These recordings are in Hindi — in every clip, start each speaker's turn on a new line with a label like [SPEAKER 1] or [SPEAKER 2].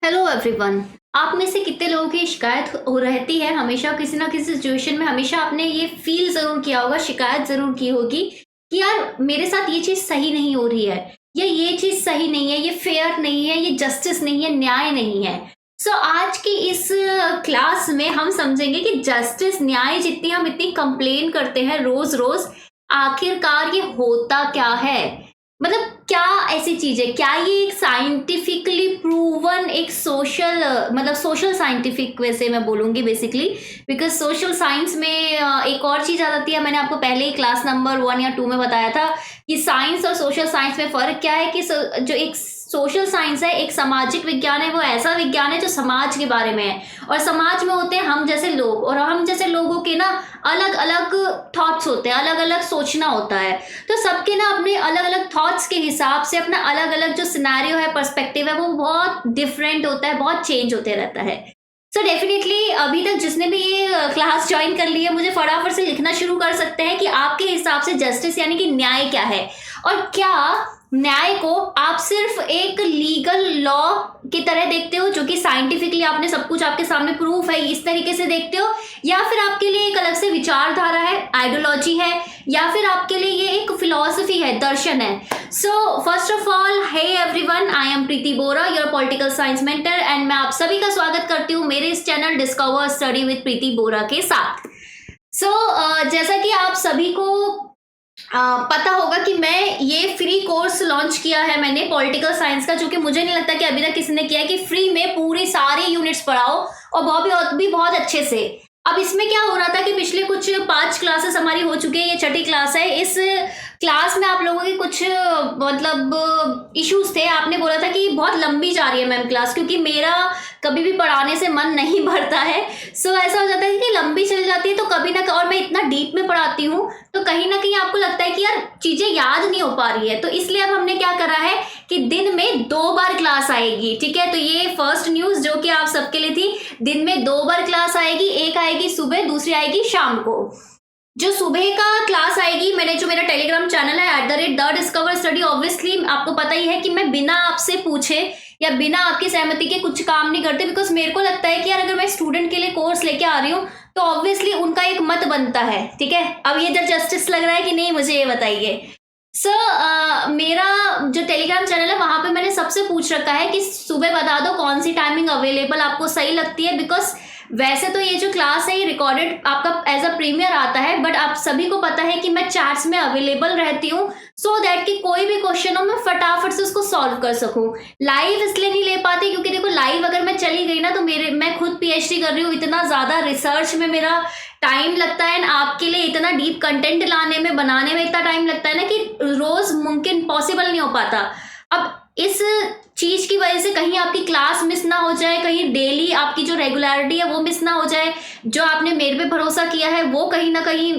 [SPEAKER 1] Hello everyone. आप में से कितने लोगों की शिकायत हो रहती है हमेशा किसी ना किसी सिचुएशन में, हमेशा आपने ये फील जरूर किया होगा, शिकायत जरूर की होगी कि यार मेरे साथ ये चीज सही नहीं हो रही है, या ये चीज सही नहीं है, ये फेयर नहीं है, ये जस्टिस नहीं है, न्याय नहीं है। सो आज की इस क्लास में हम समझेंगे कि जस्टिस, न्याय जितनी हम इतनी कंप्लेन करते हैं रोज रोज, आखिरकार ये होता क्या है। मतलब क्या ऐसी चीज है, क्या ये एक साइंटिफिकली प्रूवन एक सोशल, मतलब सोशल साइंटिफिक वैसे मैं बोलूंगी बेसिकली, बिकॉज सोशल साइंस में एक और चीज आ जाती है। मैंने आपको पहले ही क्लास नंबर 1 या 2 में बताया था कि साइंस और सोशल साइंस में फर्क क्या है। कि जो एक सोशल साइंस है, एक सामाजिक विज्ञान है, वो ऐसा विज्ञान है जो समाज के बारे में है, और समाज में होते हैं हम जैसे लोग, और हम जैसे लोगों के ना अलग अलग थॉट्स होते हैं, अलग अलग सोचना होता है। तो सबके ना अपने अलग अलग थॉट्स के हिसाब से अपना अलग अलग जो सिनेरियो है, पर्सपेक्टिव है, वो बहुत डिफरेंट होता है, बहुत चेंज होते रहता है। सो डेफिनेटली अभी तक जिसने भी ये क्लास ज्वाइन कर ली है, मुझे फटाफट से लिखना शुरू कर सकते हैं कि आपके हिसाब से जस्टिस यानी कि न्याय क्या है, और क्या न्याय को आप सिर्फ एक लीगल लॉ की तरह देखते हो जो कि साइंटिफिकली आपने सब कुछ आपके सामने प्रूफ है, इस तरीके से देखते हो, या फिर आपके लिए एक अलग से विचारधारा है, आइडियोलॉजी है, या फिर आपके लिए ये एक फिलॉसफी है, दर्शन है। So first of all, hey everyone, I am Preeti Bora, your political science mentor, and मैं आप सभी का स्वागत करती हूँ मेरे इस channel Discover Study with Preeti Bora के साथ। जैसा कि आप सभी को पता होगा कि मैं ये फ्री कोर्स लॉन्च किया है मैंने पॉलिटिकल साइंस का, जो कि मुझे नहीं लगता कि अभी तक किसी ने किया है, कि फ्री में पूरी सारी यूनिट्स पढ़ाओ और बहुत अच्छे से। अब इसमें क्या हो रहा था कि पिछले कुछ 5 क्लासेस हमारी हो चुकी है, ये छठी क्लास है। इस क्लास में आप लोगों के कुछ मतलब इश्यूज थे, आपने बोला था कि बहुत लंबी जा रही है मैम क्लास, क्योंकि मेरा कभी भी पढ़ाने से मन नहीं भरता है। ऐसा हो जाता है कि लंबी चल जाती है, तो कभी ना, और मैं इतना डीप में पढ़ाती हूँ तो कहीं ना कहीं आपको लगता है कि यार चीजें याद नहीं हो पा रही है। तो इसलिए अब हमने क्या करा है कि दिन में 2 बार क्लास आएगी, ठीक है। तो ये फर्स्ट न्यूज जो कि आप सबके लिए थी, दिन में 2 बार क्लास आएगी, एक आएगी सुबह, दूसरी आएगी शाम को। जो सुबह का क्लास आएगी, मैंने जो मेरा टेलीग्राम चैनल है @द डिस्कवर स्टडी, ऑब्वियसली आपको पता ही है कि मैं बिना आपसे पूछे या बिना आपकी सहमति के कुछ काम नहीं करते, बिकॉज मेरे को लगता है कि यार अगर मैं स्टूडेंट के लिए कोर्स लेके आ रही हूँ तो ऑब्वियसली उनका एक मत बनता है, ठीक है। अब ये जस्टिस लग रहा है कि नहीं, मुझे ये बताइए। मेरा जो टेलीग्राम चैनल है वहां पे मैंने सबसे पूछ रखा है कि सुबह बता दो कौन सी टाइमिंग अवेलेबल आपको सही लगती है, बिकॉज वैसे तो ये जो क्लास है ये रिकॉर्डेड आपका एज अ प्रीमियर आता है, बट आप सभी को पता है कि मैं चैट्स में अवेलेबल रहती हूँ, सो दैट कि कोई भी क्वेश्चन हो मैं फटाफट से उसको सॉल्व कर सकूं। लाइव इसलिए नहीं ले पाती क्योंकि देखो, लाइव अगर मैं चली गई ना तो मैं खुद पीएचडी कर रही हूँ, इतना ज्यादा रिसर्च में मेरा टाइम लगता है, आपके लिए इतना डीप कंटेंट लाने में, बनाने में इतना टाइम लगता है ना कि रोज मुमकिन पॉसिबल नहीं हो पाता। अब इस चीज की वजह से कहीं आपकी क्लास मिस ना हो जाए, कहीं डेली आपकी जो रेगुलरिटी है वो मिस ना हो जाए, जो आपने मेरे पे भरोसा किया है वो कहीं ना कहीं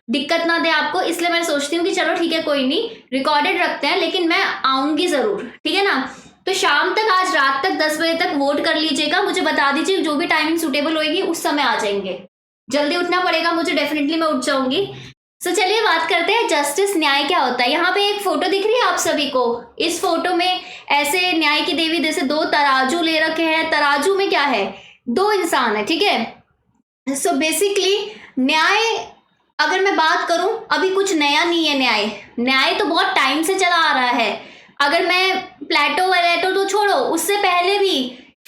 [SPEAKER 1] दिक्कत ना दे आपको। इसलिए मैं सोचती हूँ कि चलो ठीक है, कोई नहीं, रिकॉर्डेड रखते हैं, लेकिन मैं आऊंगी जरूर, ठीक है ना। तो शाम तक, आज रात तक 10 बजे तक वोट कर लीजिएगा, मुझे बता दीजिए जो भी टाइमिंग सुटेबल होगी उस समय आ जाएंगे। जल्दी उठना पड़ेगा मुझे, डेफिनेटली मैं उठ जाऊंगी। चलिए बात करते हैं जस्टिस, न्याय क्या होता है। यहाँ पे एक फोटो दिख रही है आप सभी को, इस फोटो में ऐसे न्याय की देवी जैसे 2 तराजू ले रखे हैं। तराजू में क्या है, 2 इंसान है, ठीक है। बेसिकली न्याय, अगर मैं बात करूं, अभी कुछ नया नहीं है। न्याय तो बहुत टाइम से चला आ रहा है। अगर मैं प्लेटो वैलेटो तो छोड़ो, उससे पहले भी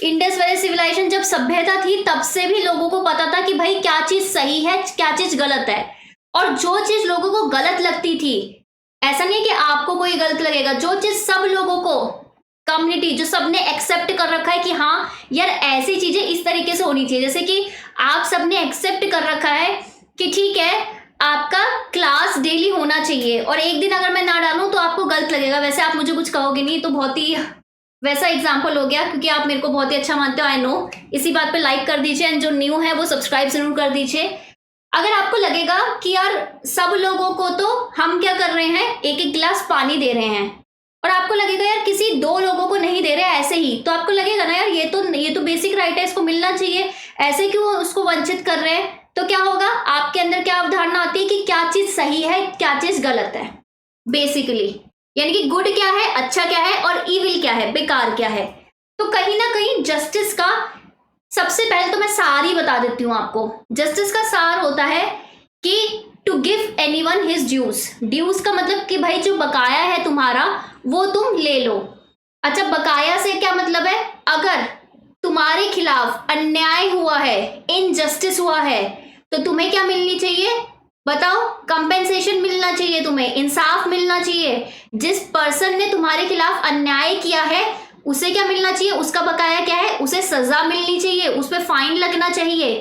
[SPEAKER 1] इंडस वैली सिविलाइजेशन जब सभ्यता थी, तब से भी लोगों को पता था कि भाई क्या चीज सही है, क्या चीज गलत है। और जो चीज लोगों को गलत लगती थी, ऐसा नहीं कि आपको कोई गलत लगेगा, जो चीज सब लोगों को, कम्युनिटी जो सबने एक्सेप्ट कर रखा है कि हाँ यार ऐसी चीजें इस तरीके से होनी चाहिए, जैसे कि आप सबने एक्सेप्ट कर रखा है कि ठीक है आपका क्लास डेली होना चाहिए, और एक दिन अगर मैं ना डालूं तो आपको गलत लगेगा। वैसे आप मुझे कुछ कहोगे नहीं, तो बहुत ही वैसा एग्जाम्पल हो गया, क्योंकि आप मेरे को बहुत ही अच्छा मानते हो, आई नो। इसी बात पे लाइक कर दीजिए, एंड जो न्यू है वो सब्सक्राइब जरूर कर दीजिए। अगर आपको लगेगा कि यार सब लोगों को तो हम क्या कर रहे हैं, एक एक गिलास पानी दे रहे हैं, और आपको लगेगा यार किसी 2 लोगों को नहीं दे रहे ऐसे ही, तो आपको लगेगा ना यार ये तो बेसिक राइट है, इसको मिलना चाहिए, ऐसे क्यों उसको वंचित कर रहे हैं। तो क्या होगा, आपके अंदर क्या अवधारणा आती है कि क्या चीज सही है, क्या चीज गलत है, बेसिकली। यानी कि गुड क्या है, अच्छा क्या है, और इविल क्या है, बेकार क्या है। तो कहीं ना कहीं जस्टिस का, सबसे पहले तो मैं सार ही बता देती हूँ आपको। जस्टिस का सार होता है कि to give anyone his dues. Dues का मतलब कि भाई जो बकाया है तुम्हारा वो तुम ले लो। अच्छा, बकाया से क्या मतलब है? अगर तुम्हारे खिलाफ अन्याय हुआ है, इनजस्टिस हुआ है, तो तुम्हें क्या मिलनी चाहिए? बताओ। कंपेंसेशन मिलना चाहिए, तुम्हें इंसाफ मिलना चाहिए। जिस पर्सन ने तुम्हारे खिलाफ अन्याय किया है उसे क्या मिलना चाहिए? उसका बकाया क्या है? उसे सजा मिलनी चाहिए, उस पर फाइन लगना चाहिए।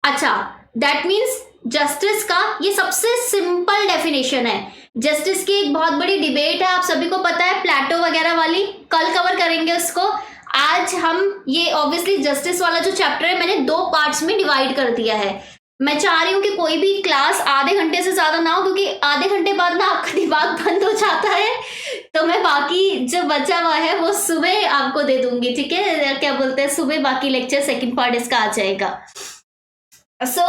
[SPEAKER 1] अच्छा, दैट मीन्स जस्टिस का ये सबसे सिंपल डेफिनेशन है। जस्टिस की एक बहुत बड़ी डिबेट है, आप सभी को पता है, प्लेटो वगैरह वाली, कल कवर करेंगे उसको। आज हम ये ऑब्वियसली जस्टिस वाला जो चैप्टर है मैंने 2 पार्ट्स में डिवाइड कर दिया है। मैं चाह रही हूँ कि कोई भी क्लास आधे घंटे से ज्यादा ना हो, क्योंकि आधे घंटे बाद ना आपका दिमाग बंद हो जाता है। तो मैं बाकी जो बचा हुआ है वो सुबह आपको दे दूंगी, ठीक है? क्या बोलते हैं, सुबह बाकी लेक्चर सेकंड पार्ट इसका आ जाएगा। सो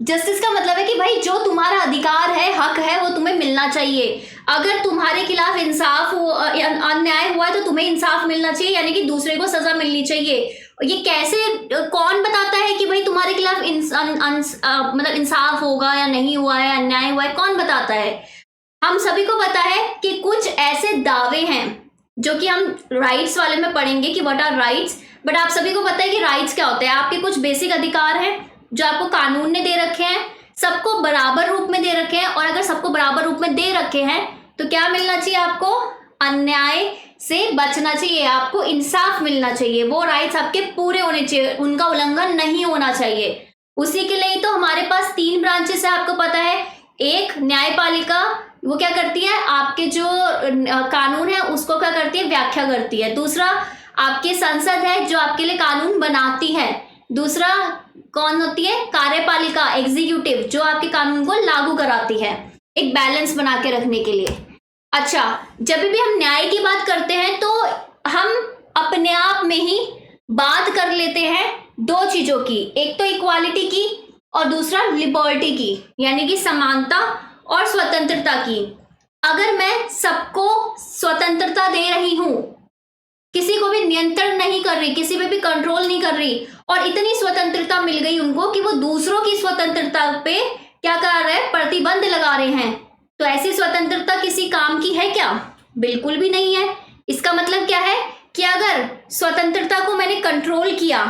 [SPEAKER 1] जस्टिस का मतलब है कि भाई जो तुम्हारा अधिकार है, हक है, वो तुम्हें मिलना चाहिए। अगर तुम्हारे खिलाफ इंसाफ अन्याय हुआ है तो तुम्हें इंसाफ मिलना चाहिए, यानी कि दूसरे को सजा मिलनी चाहिए। ये कैसे, कौन बताता है कि भाई तुम्हारे खिलाफ मतलब इंसाफ होगा या नहीं हुआ है, अन्याय हुआ है? कौन बताता है? हम सभी को पता है कि कुछ ऐसे दावे हैं जो कि हम राइट्स वाले में पढ़ेंगे कि व्हाट आर राइट्स। बट आप सभी को पता है कि राइट्स क्या होते हैं? आपके कुछ बेसिक अधिकार हैं जो आपको कानून ने दे रखे हैं, सबको बराबर रूप में दे रखे हैं। और अगर सबको बराबर रूप में दे रखे हैं तो क्या मिलना चाहिए आपको? अन्याय से बचना चाहिए, आपको इंसाफ मिलना चाहिए। वो राइट्स आपके पूरे होने चाहिए, उनका उल्लंघन नहीं होना चाहिए। उसी के लिए तो हमारे पास 3 ब्रांचेस है, आपको पता है। एक न्यायपालिका, वो क्या करती है? आपके जो कानून है उसको क्या करती है? व्याख्या करती है। दूसरा आपके संसद है जो आपके लिए कानून बनाती है। दूसरा कौन होती है? कार्यपालिका, एग्जीक्यूटिव, जो आपके कानून को लागू कराती है, एक बैलेंस बना के रखने के लिए। अच्छा, जब भी हम न्याय की बात करते हैं तो हम अपने आप में ही बात कर लेते हैं 2 चीजों की, एक तो इक्वालिटी की और दूसरा लिबर्टी की, यानी कि समानता और स्वतंत्रता की। अगर मैं सबको स्वतंत्रता दे रही हूं, किसी को भी नियंत्रण नहीं कर रही, किसी पे भी कंट्रोल नहीं कर रही, और इतनी स्वतंत्रता मिल गई उनको कि वो दूसरों की स्वतंत्रता पे क्या कर रहे हैं? प्रतिबंध लगा रहे हैं, तो ऐसी स्वतंत्रता किसी काम की है क्या? बिल्कुल भी नहीं है। इसका मतलब क्या है कि अगर स्वतंत्रता को मैंने कंट्रोल किया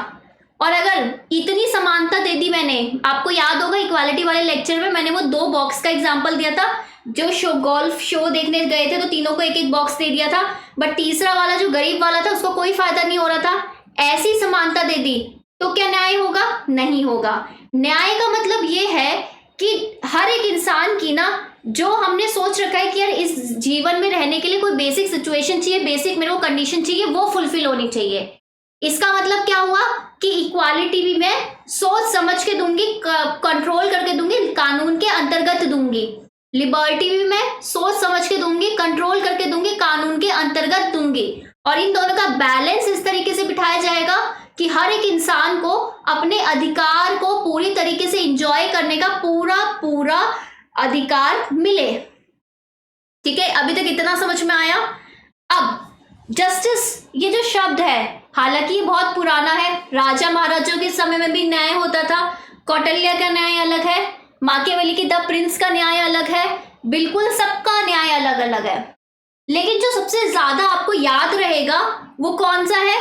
[SPEAKER 1] और अगर इतनी समानता दे दी मैंने, आपको याद होगा इक्वालिटी वाले लेक्चर में मैंने वो 2 बॉक्स का एग्जांपल दिया था। जो गोल्फ शो देखने गए थे तो तीनों को एक एक बॉक्स दे दिया था, बट तीसरा वाला जो गरीब वाला था उसको कोई फायदा नहीं हो रहा था। ऐसी समानता दे दी तो क्या न्याय होगा? नहीं होगा। न्याय का मतलब ये है कि हर एक इंसान की ना, जो हमने सोच रखा है कि यार इस जीवन में रहने के लिए कोई बेसिक सिचुएशन चाहिए, बेसिक मेरे को कंडीशन चाहिए, वो फुलफिल होनी चाहिए। इसका मतलब क्या हुआ कि इक्वालिटी भी मैं सोच समझ के दूंगी, कंट्रोल करके दूंगी, कानून के अंतर्गत दूंगी। लिबर्टी भी मैं सोच समझ के दूंगी, कंट्रोल करके दूंगी, कानून के अंतर्गत दूंगी। और इन दोनों का बैलेंस इस तरीके से बिठाया जाएगा कि हर एक इंसान को अपने अधिकार को पूरी तरीके से एंजॉय करने का पूरा पूरा अधिकार मिले। ठीक है, अभी तक इतना समझ में आया? अब जस्टिस ये जो शब्द है, हालांकि ये बहुत पुराना है, राजा महाराजों के समय में भी न्याय होता था। कौटिल्य का न्याय अलग है, माकियावेली की द प्रिंस का न्याय अलग है, बिल्कुल सबका न्याय अलग अलग है। लेकिन जो सबसे ज्यादा आपको याद रहेगा वो कौन सा है?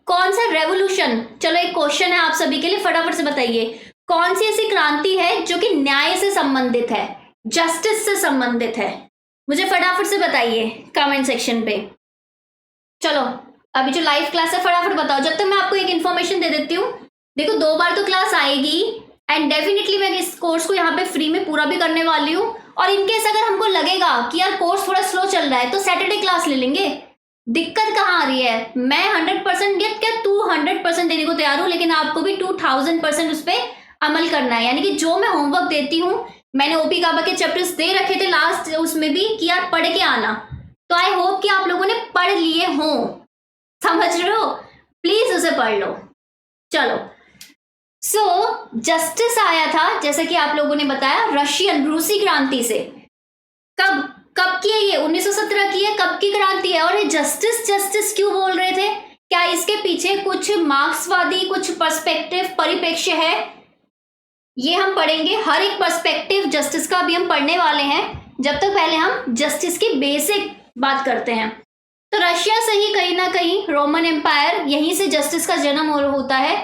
[SPEAKER 1] कौन सा रेवोल्यूशन? चलो एक क्वेश्चन है आप सभी के लिए, फटाफट से बताइए, कौन सी ऐसी क्रांति है जो कि न्याय से संबंधित है, जस्टिस से संबंधित है? मुझे फटाफट से बताइए कमेंट सेक्शन पे। चलो अभी जो लाइव क्लास है फटाफट बताओ, जब तक मैं आपको एक इन्फॉर्मेशन दे देती हूँ। देखो 2 बार तो क्लास आएगी एंड डेफिनेटली मैं इस कोर्स को यहाँ पे फ्री में पूरा भी करने वाली हूँ। और इनकेस अगर हमको लगेगा कि यार कोर्स थोड़ा स्लो चल रहा है तो सैटरडे क्लास ले लेंगे, दिक्कत कहाँ आ रही है? मैं 100% क्या 200% देने को तैयार हूँ, लेकिन आपको भी 2000% उस पर अमल करना है। यानी कि जो मैं होमवर्क देती हूँ, मैंने ओपी काबा के चैप्टर्स दे रखे थे लास्ट उसमें भी कि यार पढ़ के आना, तो आई होप कि आप लोगों ने पढ़ लिए हों, समझ रहे हो? प्लीज उसे पढ़ लो। चलो, सो जस्टिस आया था जैसा कि आप लोगों ने बताया रूसी क्रांति से। कब की है ये? 1917 की है। कब की क्रांति है? और ये जस्टिस जस्टिस क्यों बोल रहे थे? क्या इसके पीछे कुछ मार्क्सवादी कुछ पर्सपेक्टिव परिप्रेक्ष्य है? ये हम पढ़ेंगे, हर एक पर्सपेक्टिव जस्टिस का भी हम पढ़ने वाले हैं। जब तक पहले हम जस्टिस की बेसिक बात करते हैं। तो रशिया से ही कहीं ना कहीं रोमन एम्पायर, यहीं से जस्टिस का जन्म होता है,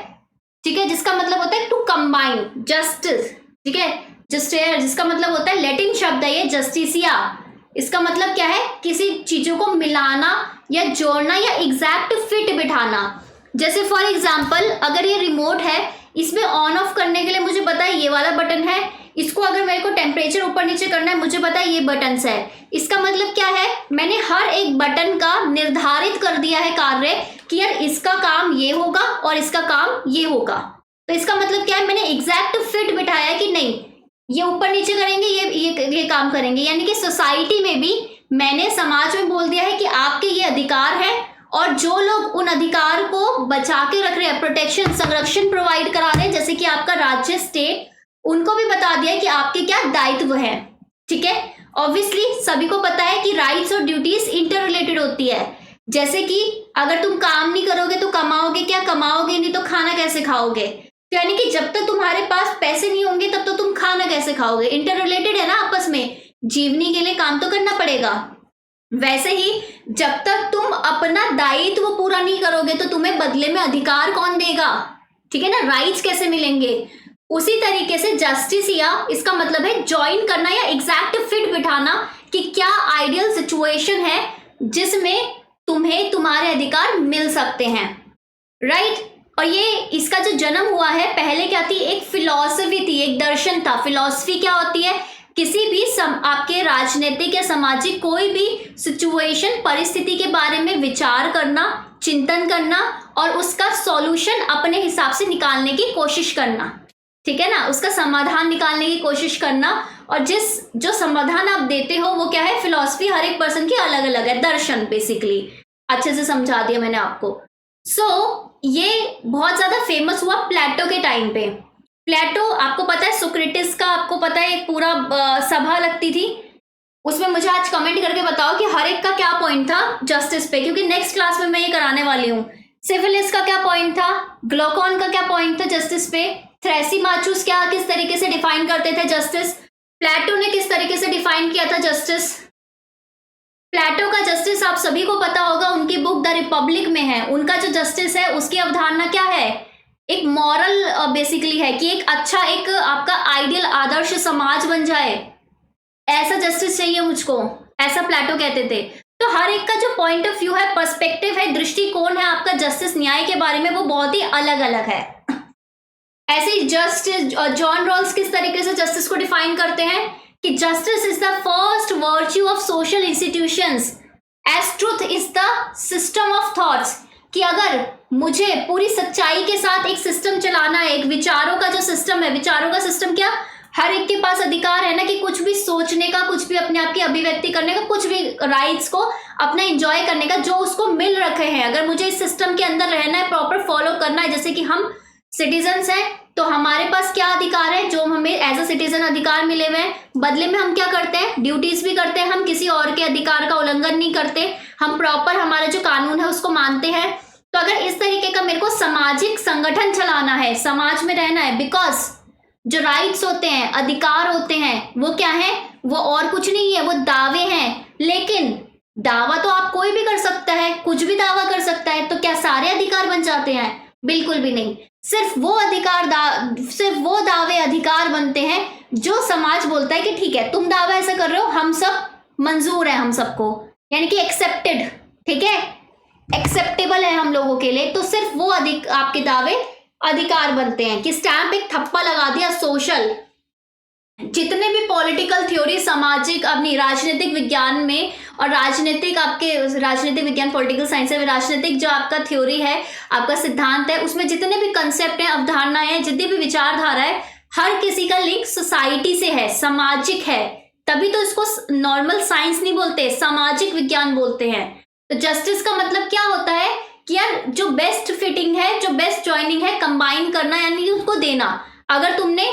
[SPEAKER 1] ठीक है, जिसका मतलब होता है टू कंबाइन जस्टिस, ठीक है, जस्टिस जिसका मतलब होता है लैटिन शब्द है ये जस्टिसिया। इसका मतलब क्या है? किसी चीजों को मिलाना या जोड़ना या एग्जैक्ट फिट बिठाना। जैसे फॉर एग्जाम्पल अगर ये रिमोट है, इसमें ऑन ऑफ करने के लिए मुझे पता है ये वाला बटन है, इसको अगर मेरे को टेम्परेचर ऊपर नीचे करना है मुझे पता है ये बटन है। इसका मतलब क्या है? मैंने हर एक बटन का निर्धारित कर दिया है कार्य कि यार इसका काम ये होगा और इसका काम ये होगा। तो इसका मतलब क्या है? मैंने एग्जैक्ट फिट बिठाया कि नहीं ये ऊपर नीचे करेंगे, ये काम करेंगे। यानी कि सोसाइटी में भी मैंने समाज में बोल दिया है कि आपके ये अधिकार है, और जो लोग उन अधिकार को बचा के रख रहे हैं, प्रोटेक्शन संरक्षण प्रोवाइड करा रहे हैं, जैसे कि आपका राज्य स्टेट, उनको भी बता दिया है कि आपके क्या दायित्व है, ठीक है। ऑब्वियसली सभी को पता है कि राइट्स और ड्यूटीज इंटर रिलेटेड होती है। जैसे कि अगर तुम काम नहीं करोगे तो कमाओगे क्या? कमाओगे नहीं तो खाना कैसे खाओगे? तो यानी कि जब तक तुम्हारे पास पैसे नहीं होंगे तब तो तुम खाना कैसे खाओगे? इंटर रिलेटेड है ना आपस में, जीवनी के लिए काम तो करना पड़ेगा। वैसे ही जब तक तुम अपना दायित्व पूरा नहीं करोगे तो तुम्हें बदले में अधिकार कौन देगा, ठीक है ना, राइट्स कैसे मिलेंगे? उसी तरीके से जस्टिस या इसका मतलब है ज्वाइन करना या एग्जैक्ट फिट बिठाना कि क्या आइडियल सिचुएशन है जिसमें तुम्हें तुम्हारे अधिकार मिल सकते हैं, राइट। और ये इसका जो जन्म हुआ है, पहले क्या थी? एक फिलॉसफी थी, एक दर्शन था। फिलॉसफी क्या होती है? किसी भी आपके राजनीतिक या सामाजिक कोई भी सिचुएशन परिस्थिति के बारे में विचार करना, चिंतन करना और उसका सॉल्यूशन अपने हिसाब से निकालने की कोशिश करना, ठीक है ना, उसका समाधान निकालने की कोशिश करना। और जो समाधान आप देते हो वो क्या है? फिलॉसफी हर एक पर्सन की अलग अलग है, दर्शन बेसिकली। अच्छे से समझा दिया मैंने आपको। ये बहुत ज्यादा फेमस हुआ प्लेटो के टाइम पे। प्लेटो आपको पता है, सोक्रेटिस का आपको पता है, एक पूरा सभा लगती थी, उसमें मुझे आज कमेंट करके बताओ कि हर एक का क्या पॉइंट था जस्टिस पे, क्योंकि नेक्स्ट क्लास में मैं ये कराने वाली हूँ। सिविलिस का क्या पॉइंट था, ग्लूकॉन का क्या पॉइंट था जस्टिस पे, थ्रेसिमाचुस क्या किस तरीके से डिफाइन करते थे जस्टिस, प्लेटो ने किस तरीके से डिफाइन किया था जस्टिस। प्लेटो का जस्टिस आप सभी को पता होगा, उनकी बुक द रिपब्लिक में है। उनका जो जस्टिस है उसकी अवधारणा क्या है? एक मॉरल बेसिकली है कि एक अच्छा, एक आपका आइडियल आदर्श समाज बन जाए, ऐसा जस्टिस चाहिए मुझको, ऐसा प्लेटो कहते थे। तो हर एक का जो पॉइंट ऑफ व्यू है, पर्सपेक्टिव है, दृष्टिकोण है आपका जस्टिस न्याय के बारे में, वो बहुत ही अलग अलग है। ऐसे ही जस्टिस जॉन रॉल्स किस तरीके से जस्टिस को डिफाइन करते हैं कि justice is the first virtue of social institutions as truth is the system of thoughts. कि अगर मुझे पूरी सच्चाई के साथ एक सिस्टम चलाना है, एक विचारों का जो सिस्टम है, विचारों का सिस्टम क्या, हर एक के पास अधिकार है ना कि कुछ भी सोचने का, कुछ भी अपने आप की अभिव्यक्ति करने का, कुछ भी राइट्स को अपना एंजॉय करने का जो उसको मिल रखे हैं। अगर मुझे इस सिस्टम के अंदर रहना है, प्रॉपर फॉलो करना है, जैसे कि हम सिटीजन्स हैं तो हमारे पास क्या अधिकार है, जो हमें एज अ सिटीजन अधिकार मिले हुए हैं, बदले में हम क्या करते हैं, ड्यूटीज भी करते हैं, हम किसी और के अधिकार का उल्लंघन नहीं करते, हम प्रॉपर हमारा जो कानून है उसको मानते हैं। तो अगर इस तरीके का मेरे को सामाजिक संगठन चलाना है, समाज में रहना है, बिकॉज जो राइट्स होते हैं, अधिकार होते हैं, वो क्या है, वो और कुछ नहीं है, वो दावे हैं। लेकिन दावा तो आप कोई भी कर सकता है, कुछ भी दावा कर सकता है, तो क्या सारे अधिकार बन जाते हैं? बिल्कुल भी नहीं। सिर्फ वो दावे अधिकार बनते हैं जो समाज बोलता है कि ठीक है तुम दावा ऐसा कर रहे हो, हम सब मंजूर है, हम सबको, यानी कि एक्सेप्टेड, ठीक है, एक्सेप्टेबल है हम लोगों के लिए। तो सिर्फ वो आपके दावे अधिकार बनते हैं कि स्टैंप एक थप्पा लगा दिया सोशल। जितने भी पॉलिटिकल थ्योरी सामाजिक अपनी राजनीतिक विज्ञान में, और राजनीतिक आपके राजनीतिक विज्ञान पॉलिटिकल साइंस है, राजनीतिक जो आपका थ्योरी है, आपका सिद्धांत है, उसमें जितने भी कंसेप्ट हैं, अवधारणाएं हैं, जितनी भी विचारधारा है, हर किसी का लिंक सोसाइटी से है, सामाजिक है। तभी तो इसको नॉर्मल साइंस नहीं बोलते, सामाजिक विज्ञान बोलते हैं। तो जस्टिस का मतलब क्या होता है कि यार जो बेस्ट फिटिंग है, जो बेस्ट ज्वाइनिंग है, कंबाइन करना, यानी कि उसको देना। अगर तुमने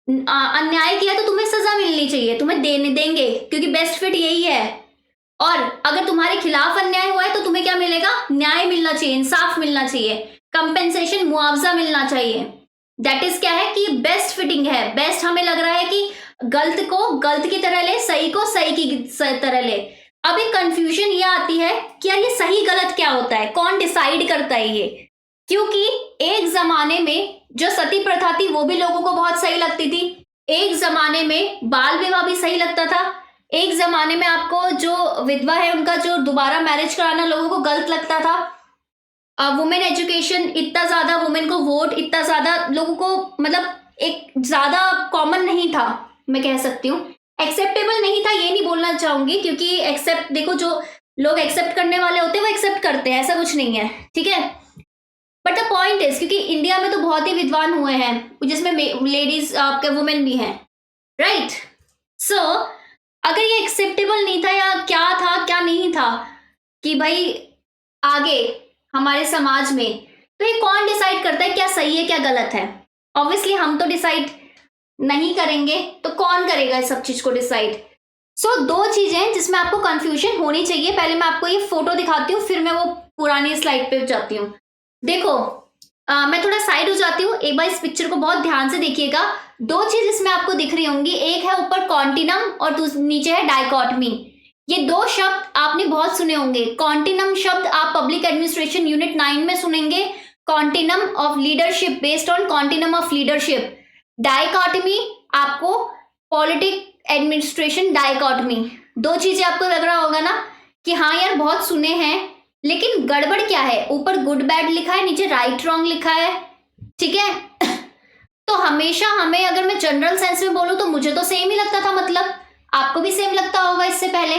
[SPEAKER 1] अन्याय किया तो तुम्हें सजा मिलनी चाहिए, तुम्हें देंगे, क्योंकि बेस्ट फिट यही है। और अगर तुम्हारे खिलाफ अन्याय हुआ है तो तुम्हें क्या मिलेगा? न्याय मिलना चाहिए, इंसाफ मिलना चाहिए, कंपेंसेशन, मुआवजा मिलना चाहिए। दैट इज क्या है कि बेस्ट फिटिंग है। बेस्ट हमें लग रहा है कि गलत को गलत की तरह ले, सही को सही की तरह ले। अब एक कंफ्यूजन ये आती है कि यार ये सही गलत क्या होता है, कौन डिसाइड करता है ये? क्योंकि एक जमाने में जो सती प्रथा थी वो भी लोगों को बहुत सही लगती थी, एक जमाने में बाल विवाह भी सही लगता था, एक जमाने में आपको जो विधवा है उनका जो दोबारा मैरिज कराना लोगों को गलत लगता था। वुमेन एजुकेशन इतना ज्यादा, वुमेन को वोट इतना ज्यादा लोगों को मतलब एक ज्यादा कॉमन नहीं था, मैं कह सकती हूँ एक्सेप्टेबल नहीं था, ये नहीं बोलना चाहूंगी क्योंकि एक्सेप्ट, देखो जो लोग एक्सेप्ट करने वाले होते हैं वो एक्सेप्ट करते हैं, ऐसा कुछ नहीं है, ठीक है। बट द पॉइंट इज, क्योंकि इंडिया में तो बहुत ही विद्वान हुए हैं जिसमें लेडीज आपके वुमेन भी हैं, राइट। सो अगर ये एक्सेप्टेबल नहीं था या क्या था क्या नहीं था कि भाई आगे हमारे समाज में, तो ये कौन डिसाइड करता है क्या सही है क्या गलत है? ऑब्वियसली हम तो डिसाइड नहीं करेंगे, तो कौन करेगा इस सब चीज को डिसाइड? सो दो चीजें हैं जिसमें आपको कंफ्यूजन होनी चाहिए। पहले मैं आपको ये फोटो दिखाती हूँ, फिर मैं वो पुरानी स्लाइड पे जाती हूँ। देखो मैं थोड़ा साइड हो जाती हूँ, एक बार इस पिक्चर को बहुत ध्यान से देखिएगा। दो चीज इसमें आपको दिख रही होंगी, एक है ऊपर कॉन्टिनम और नीचे है डाइकोटमी। ये दो शब्द आपने बहुत सुने होंगे। कॉन्टिनम शब्द आप पब्लिक एडमिनिस्ट्रेशन यूनिट 9 में सुनेंगे, continuum of leadership, based on continuum of leadership. Dichotomy आपको पॉलिटिक एडमिनिस्ट्रेशन डाइकोटमी। दो चीजें आपको लग रहा होगा ना कि हाँ यार बहुत सुने हैं, लेकिन गड़बड़ क्या है? ऊपर गुड बैड लिखा है, नीचे राइट रॉन्ग लिखा है, ठीक है। तो हमेशा हमें, अगर मैं जनरल सेंस में बोलूं तो मुझे तो सेम ही लगता था, मतलब आपको भी सेम लगता होगा इससे पहले।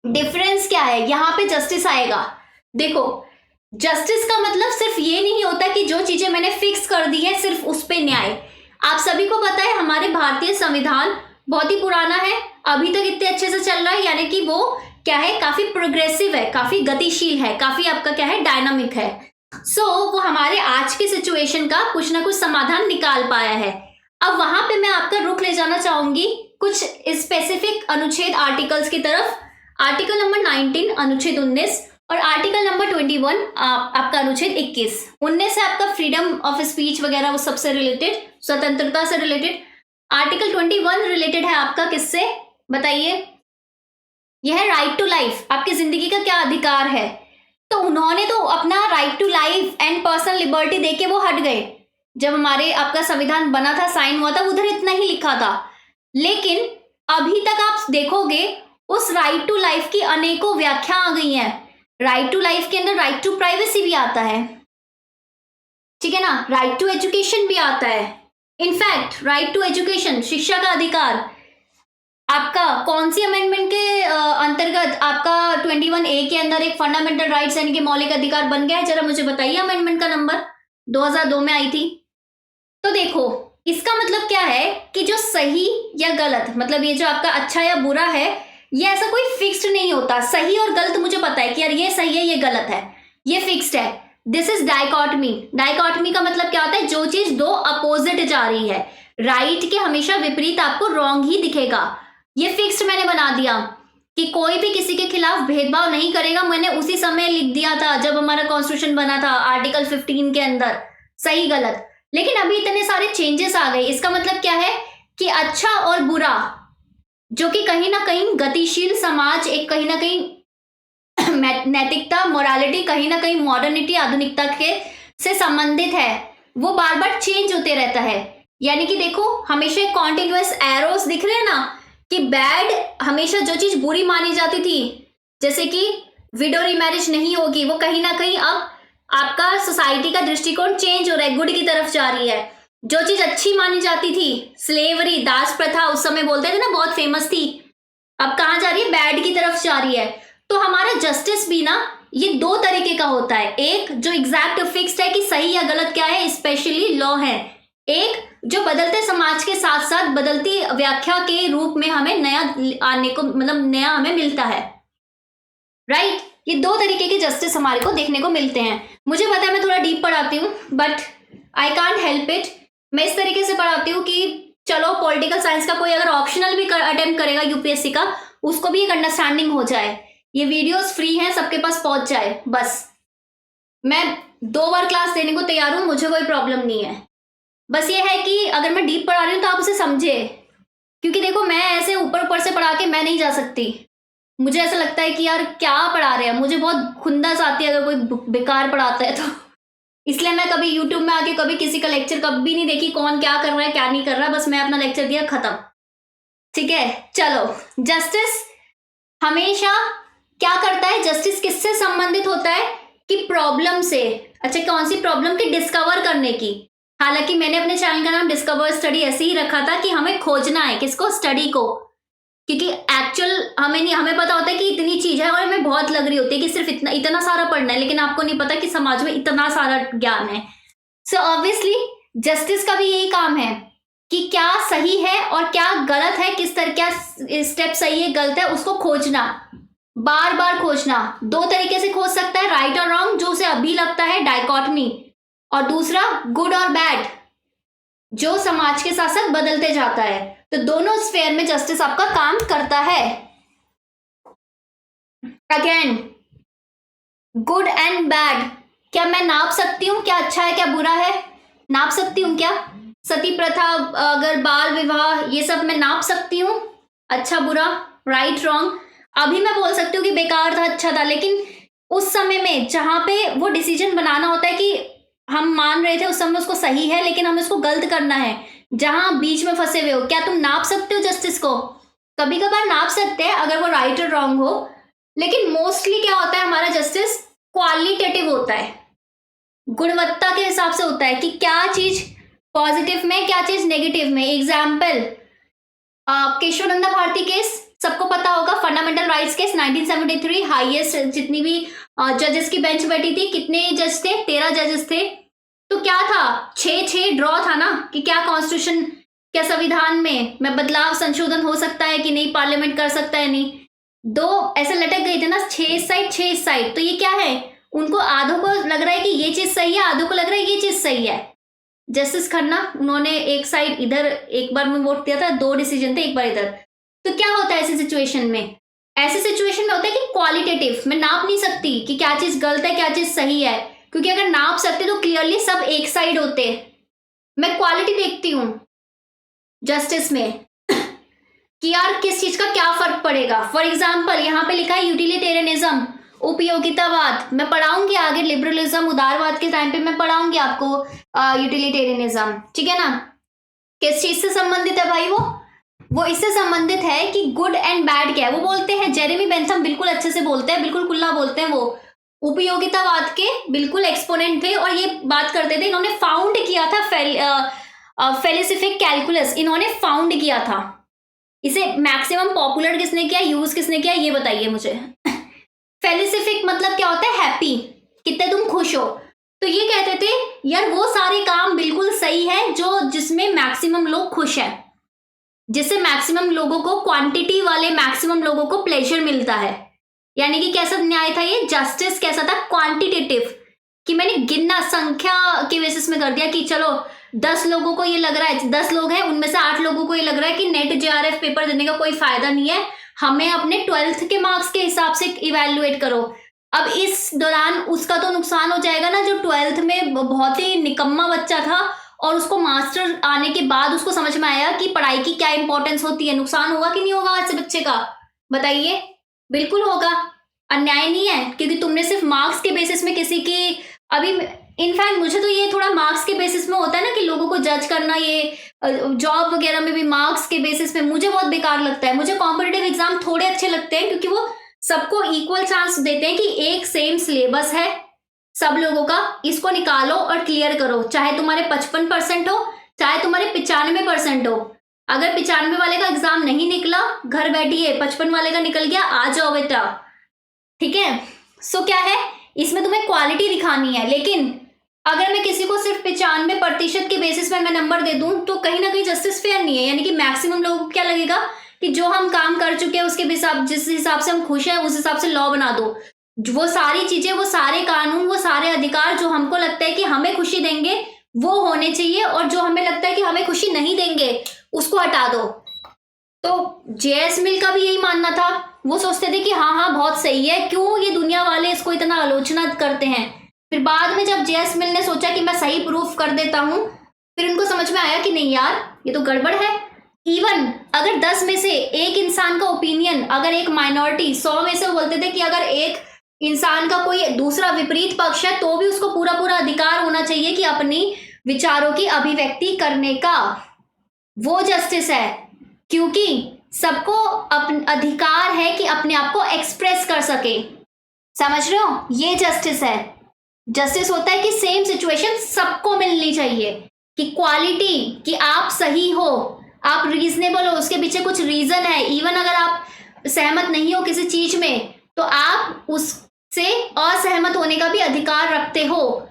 [SPEAKER 1] डिफरेंस क्या है? यहाँ पे जस्टिस आएगा। देखो जस्टिस का मतलब सिर्फ ये नहीं होता कि जो चीजें मैंने फिक्स कर दी है सिर्फ उस पे न्याय। आप सभी को पता है हमारे भारतीय संविधान बहुत ही पुराना है, अभी तक इतने अच्छे से चल रहा है, यानी कि वो क्या है, काफी प्रोग्रेसिव है, काफी गतिशील है, काफी आपका क्या है, डायनामिक है। सो वो हमारे आज के सिचुएशन का कुछ ना कुछ समाधान निकाल पाया है। अब वहां पे मैं आपका रुख ले जाना चाहूंगी कुछ स्पेसिफिक अनुच्छेद आर्टिकल्स की तरफ। आर्टिकल नंबर 19 अनुच्छेद 19 और आर्टिकल नंबर 21 आपका अनुच्छेद 21। 19 है आपका फ्रीडम ऑफ स्पीच वगैरह, वो सबसे रिलेटेड, स्वतंत्रता से रिलेटेड। आर्टिकल 21 रिलेटेड है आपका किससे, बताइए? यह है राइट टू लाइफ, आपकी जिंदगी का क्या अधिकार है। तो उन्होंने तो अपना right to life and personal liberty देके वो हट गए। जब हमारे आपका संविधान बना था, साइन हुआ था, उधर इतना ही लिखा था, लेकिन अभी तक आप देखोगे उस राइट टू लाइफ की अनेकों व्याख्या आ गई हैं। राइट टू लाइफ के अंदर राइट टू प्राइवेसी भी आता है, ठीक है ना, राइट टू एजुकेशन भी आता है। इनफैक्ट राइट टू एजुकेशन, शिक्षा का अधिकार, आपका कौन सी अमेंडमेंट के अंतर्गत आपका 21A के अंदर एक फंडामेंटल राइट्स यानी कि मौलिक अधिकार बन गया है? जरा मुझे बताइए अमेंडमेंट का नंबर, 2002 में आई थी। तो देखो इसका मतलब क्या है कि जो सही या गलत, मतलब ये जो आपका अच्छा या बुरा है, ये ऐसा कोई फिक्स्ड नहीं होता। सही और गलत मुझे पता है कि यार ये सही है ये गलत है, ये फिक्स्ड है। This is dichotomy. डाइकोटमी का मतलब क्या होता है? जो चीज दो अपोजिट जा रही है, राइट के हमेशा विपरीत आपको रॉन्ग ही दिखेगा। ये फिक्स्ड मैंने बना दिया कि कोई भी किसी के खिलाफ भेदभाव नहीं करेगा। मैंने उसी समय लिख दिया था जब हमारा कॉन्स्टिट्यूशन बना था, आर्टिकल 15 के अंदर, सही गलत। लेकिन अभी इतने सारे चेंजेस आ गए। इसका मतलब क्या है कि अच्छा और बुरा, जो कि कहीं ना कहीं गतिशील समाज, एक कहीं ना कहीं नैतिकता, मोरालिटी, कहीं ना कहीं मॉडर्निटी, आधुनिकता के से संबंधित है, वो बार बार चेंज होते रहता है। यानी कि देखो हमेशा कॉन्टिन्यूअस एरोस दिख रहे हैं ना, कि बैड, हमेशा जो चीज बुरी मानी जाती थी, जैसे कि विडो रीमैरिज नहीं होगी, वो कहीं ना कहीं अब आपका सोसाइटी का दृष्टिकोण चेंज हो रहा है, गुड की तरफ जा रही है। जो चीज अच्छी मानी जाती थी, स्लेवरी, दास प्रथा, उस समय बोलते थे ना, बहुत फेमस थी, अब कहां जा रही है? बैड की तरफ जा रही है। तो हमारा जस्टिस भी ना ये दो तरीके का होता है, एक जो एग्जैक्ट फिक्स्ड है कि सही या गलत क्या है, स्पेशली लॉ है, एक जो बदलते समाज के साथ साथ बदलती व्याख्या के रूप में हमें नया आने को, मतलब नया हमें मिलता है, राइट। ये दो तरीके के जस्टिस हमारे को देखने को मिलते हैं। मुझे पता है मैं थोड़ा डीप पढ़ाती हूँ, but I can't help it. मैं इस तरीके से पढ़ाती हूँ कि चलो पॉलिटिकल साइंस का कोई अगर ऑप्शनल भी अटेम्प्ट करेगा यूपीएससी का, उसको भी एक अंडरस्टैंडिंग हो जाए, ये वीडियोस फ्री हैं, सबके पास पहुंच जाए। बस मैं 2 बार क्लास देने को तैयार हूं, मुझे कोई प्रॉब्लम नहीं है। बस ये है कि अगर मैं डीप पढ़ा रही हूँ तो आप उसे समझे, क्योंकि देखो मैं ऐसे ऊपर ऊपर से पढ़ा के मैं नहीं जा सकती। मुझे ऐसा लगता है कि यार क्या पढ़ा रहे हैं, मुझे बहुत खुंदस आती है अगर कोई बेकार पढ़ाता है तो। इसलिए मैं कभी यूट्यूब में आके कभी किसी का लेक्चर कभी नहीं देखी, कौन क्या कर रहा है क्या नहीं कर रहा, बस मैं अपना लेक्चर दिया, खत्म। ठीक है, चलो। जस्टिस हमेशा क्या करता है, जस्टिस किससे संबंधित होता है कि प्रॉब्लम से। अच्छा, कौन सी प्रॉब्लम की, डिस्कवर करने की। हालांकि मैंने अपने चैनल का नाम डिस्कवर स्टडी ऐसे ही रखा था कि हमें खोजना है किसको, स्टडी को, क्योंकि एक्चुअल हमें नहीं, हमें पता होता है कि इतनी चीज है और हमें बहुत लग रही होती है कि सिर्फ इतना इतना सारा पढ़ना है, लेकिन आपको नहीं पता कि समाज में इतना सारा ज्ञान है। सो ऑब्वियसली जस्टिस का भी यही काम है कि क्या सही है और क्या गलत है, किस तरह क्या स्टेप सही है गलत है, उसको खोजना, बार बार खोजना। 2 तरीके से खोज सकता है, राइट और रॉन्ग, जो उसे अभी लगता है डाइकॉटमी, और दूसरा गुड और बैड, जो समाज के साथ साथ बदलते जाता है। तो दोनों स्फेयर में जस्टिस आपका काम करता है। अगेन, गुड एंड बैड, क्या मैं नाप सकती हूँ क्या अच्छा है क्या बुरा है, नाप सकती हूँ क्या? सती प्रथा, अगर बाल विवाह, ये सब मैं नाप सकती हूँ, अच्छा बुरा, राइट रॉन्ग। अभी मैं बोल सकती हूँ कि बेकार था अच्छा था, लेकिन उस समय में जहां पे वो डिसीजन बनाना होता है कि हम मान रहे थे उस समय उसको सही है, लेकिन हमें उसको गलत करना है, जहां बीच में फंसे हुए हो, क्या तुम नाप सकते हो जस्टिस को? कभी कभार नाप सकते हैं अगर वो राइट और रॉन्ग हो, लेकिन मोस्टली क्या होता है, हमारा जस्टिस क्वालिटेटिव होता है, गुणवत्ता के हिसाब से होता है कि क्या चीज पॉजिटिव में, क्या चीज नेगेटिव में। एग्जाम्पल, केशवानंदा भारती केस सबको पता होगा, फंडामेंटल राइट्स केस 1973, हाईएस्ट जितनी भी जजेस की बेंच बैठी थी, कितने जज थे, 13 जजेस थे। तो क्या था, 6-6 ड्रॉ था ना, कि क्या कॉन्स्टिट्यूशन, क्या संविधान में बदलाव संशोधन हो सकता है कि नहीं, पार्लियामेंट कर सकता है नहीं, 2 ऐसे लटक गए थे ना, 6 साइड 6 साइड। तो ये क्या है, उनको आधों को लग रहा है कि ये चीज सही है, आधों को लग रहा है ये चीज सही है। जस्टिस खन्ना, उन्होंने एक साइड इधर एक बार में वोट दिया था, 2 डिसीजन थे, एक बार इधर। तो क्या होता है ऐसी सिचुएशन में, ऐसी सिचुएशन में होता है कि क्वालिटेटिव, मैं नाप नहीं सकती कि क्या चीज गलत है क्या चीज सही है, क्योंकि अगर नाप सकते तो क्लियरली सब एक साइड होते। मैं क्वालिटी देखती हूं जस्टिस में कि यार किस चीज का क्या फर्क पड़ेगा। फॉर एग्जाम्पल, यहाँ पे लिखा है यूटिलिटेरियनिज्म, उपयोगितावाद, मैं पढ़ाऊंगी आगे, लिबरलिज्म, उदारवाद के टाइम पे मैं पढ़ाऊंगी आपको यूटिलिटेरियनिज्म, ठीक है ना। किस चीज से संबंधित है भाई, वो इससे संबंधित है कि गुड एंड बैड क्या है। वो बोलते हैं, जेरेमी बेंथम बिल्कुल अच्छे से बोलते हैं, बिल्कुल खुला बोलते हैं, वो उपयोगितावाद के बिल्कुल एक्सपोनेंट थे और ये बात करते थे। इन्होंने फाउंड किया था फेलिसिफिक कैलकुलस, इन्होंने फाउंड किया था इसे। मैक्सिमम पॉपुलर किसने किया, यूज किसने किया, ये बताइए मुझे। फेलिसिफिक मतलब क्या होता है, हैप्पी, कितने तुम खुश हो। तो ये कहते थे यार वो सारे काम बिल्कुल सही है जो जिसमें मैक्सिमम लोग खुश हैं, जिससे मैक्सिमम लोगों को, क्वांटिटी वाले मैक्सिमम लोगों को प्लेजर मिलता है। यानी कि कैसा न्याय था ये, जस्टिस कैसा था, क्वांटिटेटिव, कि मैंने गिनना, संख्या के बेसिस में कर दिया कि चलो 10 लोगों को ये लग रहा है, 10 लोग हैं उनमें से 8 लोगों को ये लग रहा है कि नेट जेआरएफ पेपर देने का कोई फायदा नहीं है, हमें अपने 12th के मार्क्स के हिसाब से इवेल्युएट करो। अब इस दौरान उसका तो नुकसान हो जाएगा ना, जो 12th में बहुत ही निकम्मा बच्चा था और उसको मास्टर आने के बाद उसको समझ में आया कि पढ़ाई की क्या इंपॉर्टेंस होती है। नुकसान होगा कि नहीं होगा आज से बच्चे का, बताइए? बिल्कुल होगा, अन्याय नहीं है, क्योंकि तुमने सिर्फ मार्क्स के बेसिस में किसी की, अभी इनफैक्ट मुझे तो ये थोड़ा मार्क्स के बेसिस में होता है ना कि लोगों को जज करना, ये जॉब वगैरह में भी मार्क्स के बेसिस में मुझे बहुत बेकार लगता है। मुझे कॉम्पिटिटिव एग्जाम थोड़े अच्छे लगते हैं क्योंकि वो सबको इक्वल चांस देते हैं कि एक सेम सिलेबस है सब लोगों का, इसको निकालो और क्लियर करो, चाहे तुम्हारे 55% हो चाहे तुम्हारे 95% हो। अगर 95 वाले का एग्जाम नहीं निकला, घर बैठिए, 55 वाले का निकल गया, आ जाओ बेटा, ठीक है। सो क्या है, इसमें तुम्हें क्वालिटी दिखानी है, लेकिन अगर मैं किसी को सिर्फ 95% के बेसिस में मैं नंबर दे दूं तो कहीं ना कहीं जस्टिस फेयर नहीं है। यानी कि मैक्सिमम लोगों को क्या लगेगा कि जो हम काम कर चुके हैं उसके हिसाब, जिस हिसाब से हम खुश हैं उस हिसाब से लॉ बना दो। वो सारी चीजें, वो सारे कानून, वो सारे अधिकार जो हमको लगता है कि हमें खुशी देंगे वो होने चाहिए, और जो हमें लगता है कि हमें खुशी नहीं देंगे उसको हटा दो। तो जेएस मिल का भी यही मानना था, वो सोचते थे कि हाँ हाँ बहुत सही है, क्यों ये दुनिया वाले इसको इतना आलोचना करते हैं। फिर बाद में जब जेएस मिल ने सोचा कि मैं सही प्रूफ कर देता हूँ, फिर उनको समझ में आया कि नहीं यार ये तो गड़बड़ है। इवन अगर 10 में से एक इंसान का ओपिनियन, अगर एक माइनॉरिटी 100 में से बोलते थे कि अगर एक इंसान का कोई दूसरा विपरीत पक्ष है तो भी उसको पूरा पूरा अधिकार होना चाहिए कि अपनी विचारों की अभिव्यक्ति करने का, वो जस्टिस है। क्योंकि सबको अधिकार है कि अपने आप को एक्सप्रेस कर सके, समझ रहे हो, ये जस्टिस है। जस्टिस होता है कि सेम सिचुएशन सबको मिलनी चाहिए, कि क्वालिटी कि आप सही हो, आप रीजनेबल हो, उसके पीछे कुछ रीजन है। इवन अगर आप सहमत नहीं हो किसी चीज में तो आप उससे असहमत होने का भी अधिकार रखते हो,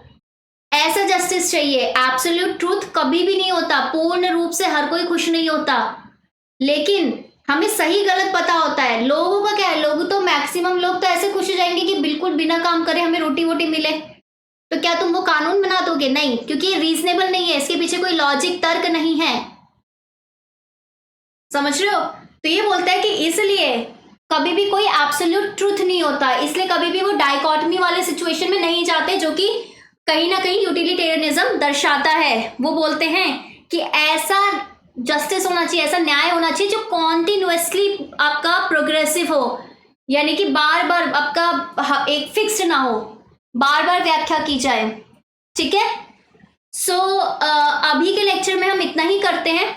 [SPEAKER 1] ऐसा जस्टिस चाहिए। एब्सोल्यूट ट्रूथ कभी भी नहीं होता, पूर्ण रूप से हर कोई खुश नहीं होता, लेकिन हमें सही गलत पता होता है। लोगों का क्या है, लोग तो मैक्सिमम लोग तो ऐसे खुश हो जाएंगे कि बिल्कुल बिना काम करे हमें रोटी वोटी मिले, तो क्या तुम वो कानून बना दोगे? नहीं, क्योंकि ये रीजनेबल नहीं है, इसके पीछे कोई लॉजिक तर्क नहीं है, समझ रहे हो। तो ये बोलता है कि इसलिए कभी भी कोई एब्सोल्यूट ट्रूथ नहीं होता, इसलिए कभी भी वो डाइकॉटमी वाले सिचुएशन में नहीं जाते, जो कि कहीं ना कहीं यूटिलिटेरियनिज्म दर्शाता है। वो बोलते हैं कि ऐसा जस्टिस होना चाहिए, ऐसा न्याय होना चाहिए जो कॉन्टिन्यूसली आपका प्रोग्रेसिव हो, यानी कि बार बार आपका एक फिक्स्ड ना हो, बार बार व्याख्या की जाए, ठीक है। सो अभी के लेक्चर में हम इतना ही करते हैं,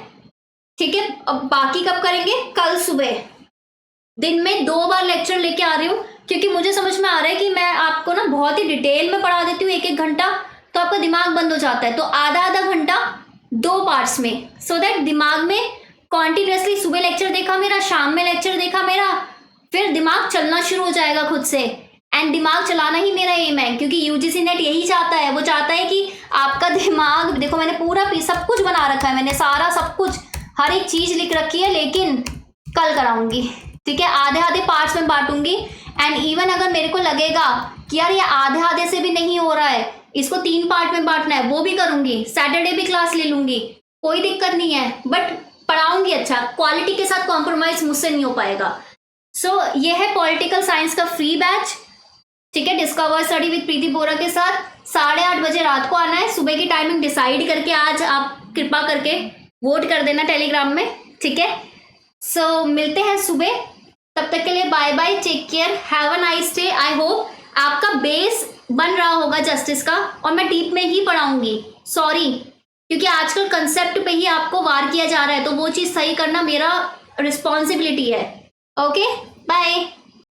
[SPEAKER 1] ठीक है। अब बाकी कब करेंगे? कल सुबह, दिन में 2 बार लेक्चर लेके आ रही हूँ, क्योंकि मुझे समझ में आ रहा है कि मैं आपको ना बहुत ही डिटेल में पढ़ा देती हूँ 1-1 घंटा, तो आपका दिमाग बंद हो जाता है। तो आधा घंटा 2 पार्ट्स में, सो दैट दिमाग में कॉन्टिन्यूसली सुबह लेक्चर देखा मेरा, शाम में लेक्चर देखा मेरा, फिर दिमाग चलना शुरू हो जाएगा खुद से। एंड दिमाग चलाना ही मेरा एम है, क्योंकि यूजीसी नेट यही चाहता है, वो चाहता है कि आपका दिमाग, देखो मैंने पूरा सब कुछ बना रखा है, मैंने सारा सब कुछ हर एक चीज लिख रखी है, लेकिन कल कराऊंगी, ठीक है। आधे पार्ट्स में बांटूंगी। एंड इवन अगर मेरे को लगेगा कि यार ये आधे से भी नहीं हो रहा है, इसको 3 पार्ट में बांटना है, वो भी करूंगी, सैटरडे भी क्लास ले लूंगी, कोई दिक्कत नहीं है, बट पढ़ाऊंगी अच्छा, क्वालिटी के साथ कॉम्प्रोमाइज मुझसे नहीं हो पाएगा। सो ये है पॉलिटिकल साइंस का फ्री बैच, ठीक है, discover Study with Preeti Bora के साथ। 8:30 बजे रात को आना है, सुबह की टाइमिंग डिसाइड करके आज आप कृपा करके वोट कर देना टेलीग्राम में, ठीक है। सो मिलते हैं सुबह, तब तक के लिए bye bye, take care, have a nice day. I hope आपका बेस बन रहा होगा जस्टिस का, और मैं डीप में ही पढ़ाऊंगी, सॉरी, क्योंकि आजकल कंसेप्ट पे ही आपको वार किया जा रहा है, तो वो चीज़ सही करना मेरा रिस्पॉन्सिबिलिटी है। Okay, bye.